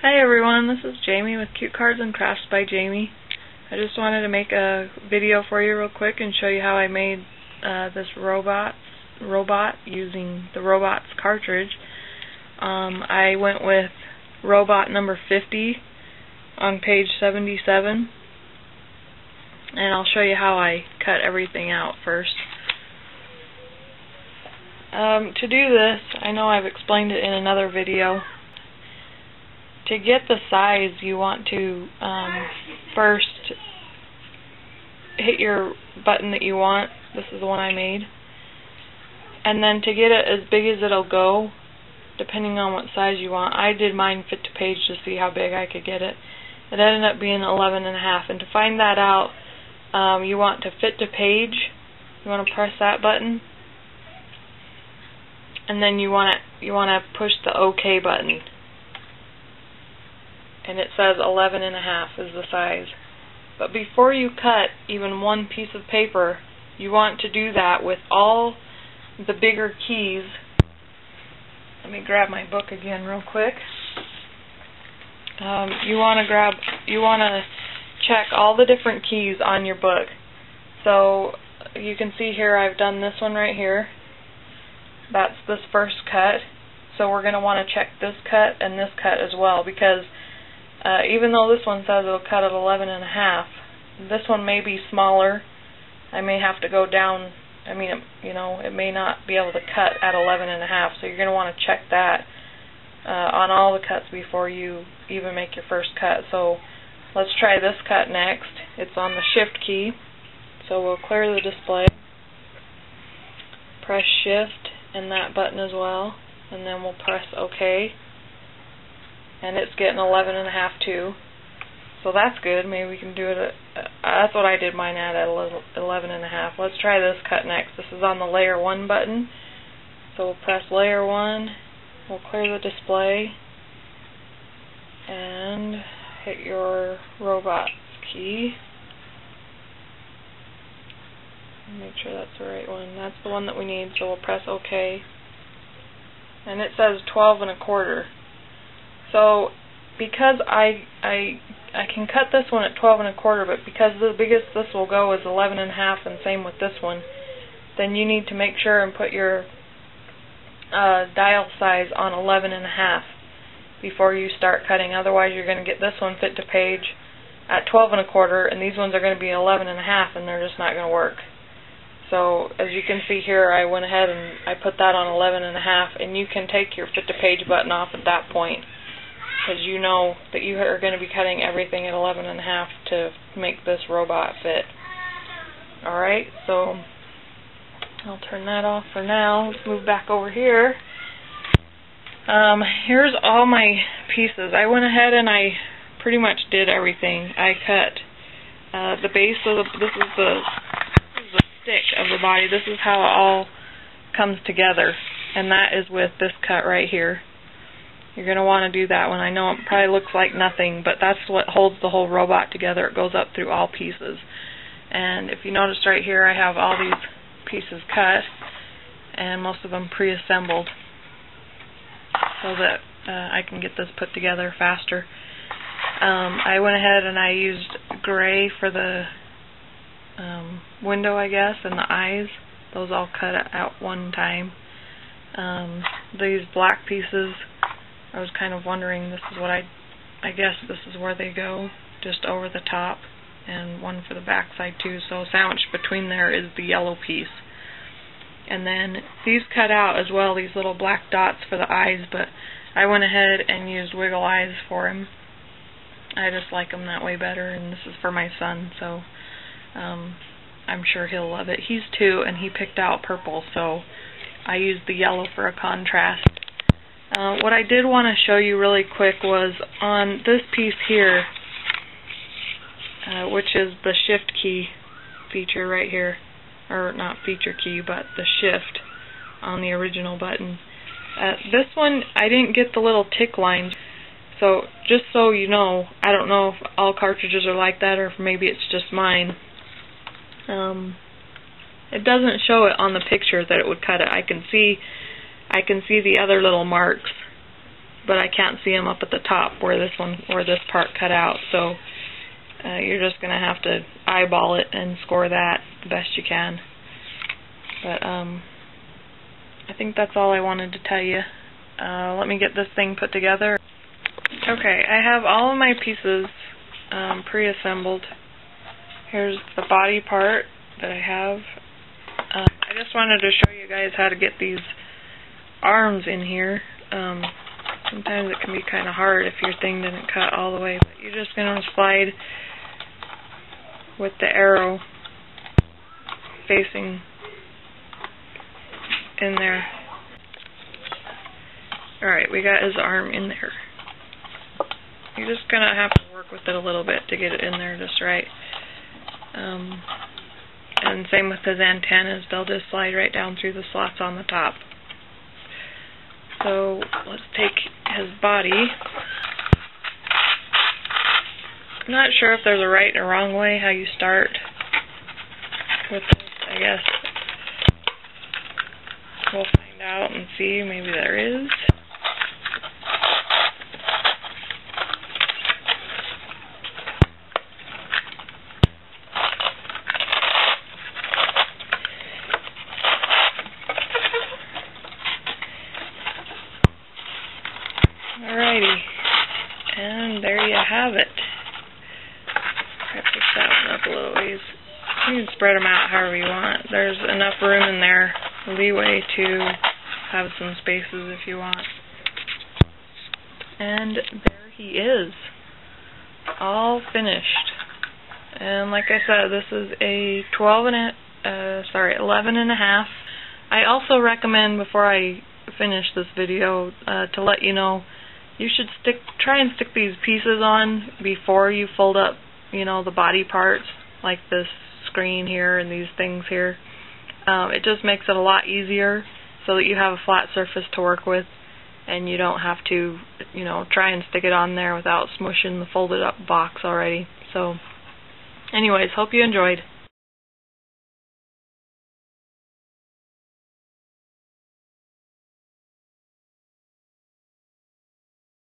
Hi everyone, this is Jamie with Cute Cards and Crafts by Jamie. I just wanted to make a video for you real quick and show you how I made this robot using the Robotz cartridge. I went with robot number 50 on page 77, and I'll show you how I cut everything out first. To do this, I know I've explained it in another video. To get the size, you want to first hit your button that you want. This is the one I made. And then to get it as big as it'll go, depending on what size you want, I did mine fit to page to see how big I could get it. It ended up being 11.5. And to find that out, you want to fit to page. You want to press that button. And then you want to push the OK button. And it says 11.5 is the size. But before you cut even one piece of paper, you want to do that with all the bigger keys. Let me grab my book again real quick. You want to check all the different keys on your book. So you can see here I've done this one right here. That's this first cut. So we're going to want to check this cut and this cut as well, because even though this one says it'll cut at 11.5, this one may be smaller. I may have to go down. I mean, it may not be able to cut at 11.5, so you're going to want to check that on all the cuts before you even make your first cut. So let's try this cut next. It's on the Shift key, so we'll clear the display, press Shift and that button as well, and then we'll press OK. And it's getting 11.5 too, so that's good. Maybe we can do it that's what I did mine at 11.5. Let's try this cut next. This is on the Layer 1 button, so we'll press Layer 1, we'll clear the display, and hit your Robotz key. Make sure that's the right one. That's the one that we need, so we'll press OK. And it says 12.25. So because I can cut this one at 12.25, but because the biggest this will go is 11.5, and same with this one, then you need to make sure and put your dial size on 11.5 before you start cutting. Otherwise, you're going to get this one fit to page at 12.25, and these ones are going to be 11.5, and they're just not going to work. So as you can see here, I went ahead and I put that on 11.5, and you can take your fit to page button off at that point, because you know that you are going to be cutting everything at 11.5 to make this robot fit. Alright, so I'll turn that off for now. Let's move back over here. Here's all my pieces. I went ahead and I pretty much did everything. I cut the base of this is the stick of the body. This is how it all comes together, and that is with this cut right here. You're going to want to do that one. I know it probably looks like nothing, but that's what holds the whole robot together. It goes up through all pieces. And if you notice right here, I have all these pieces cut, and most of them pre-assembled, so that I can get this put together faster. I went ahead and I used gray for the window, I guess, and the eyes. Those all cut at one time. These black pieces, I was kind of wondering, this is what I guess this is where they go, just over the top, and one for the back side too, so sandwiched between there is the yellow piece. And then these cut out as well, these little black dots for the eyes, but I went ahead and used wiggle eyes for him. I just like them that way better, and this is for my son, so I'm sure he'll love it. He's 2 and he picked out purple, so I used the yellow for a contrast. What I did want to show you really quick was on this piece here, which is the Shift key feature right here, or not feature key, but the Shift on the original button. This one, I didn't get the little tick lines, so just so you know, I don't know if all cartridges are like that or if maybe it's just mine. It doesn't show it on the picture that it would cut it. I can see the other little marks but I can't see them up at the top where this part cut out. So you're just gonna have to eyeball it and score that the best you can. But I think that's all I wanted to tell you. Let me get this thing put together. Okay, I have all of my pieces pre-assembled. Here's the body part that I have. I just wanted to show you guys how to get these arms in here. Sometimes it can be kind of hard if your thing didn't cut all the way, but you're just going to slide with the arrow facing in there. Alright, we got his arm in there. You're just going to have to work with it a little bit to get it in there just right. And same with his antennas, they'll just slide right down through the slots on the top. So let's take his body. I'm not sure if there's a right and a wrong way how you start with this, I guess. We'll find out and see, maybe there is. Alrighty, and there you have it. I push that one up a little ways. You can spread them out however you want. There's enough room in there, leeway to have some spaces if you want. And there he is, all finished. And like I said, this is a 11 and a half. I also recommend, before I finish this video, to let you know, you should try and stick these pieces on before you fold up, the body parts, like this screen here and these things here. It just makes it a lot easier so that you have a flat surface to work with, and you don't have to, try and stick it on there without smushing the folded up box already. So, anyways, hope you enjoyed.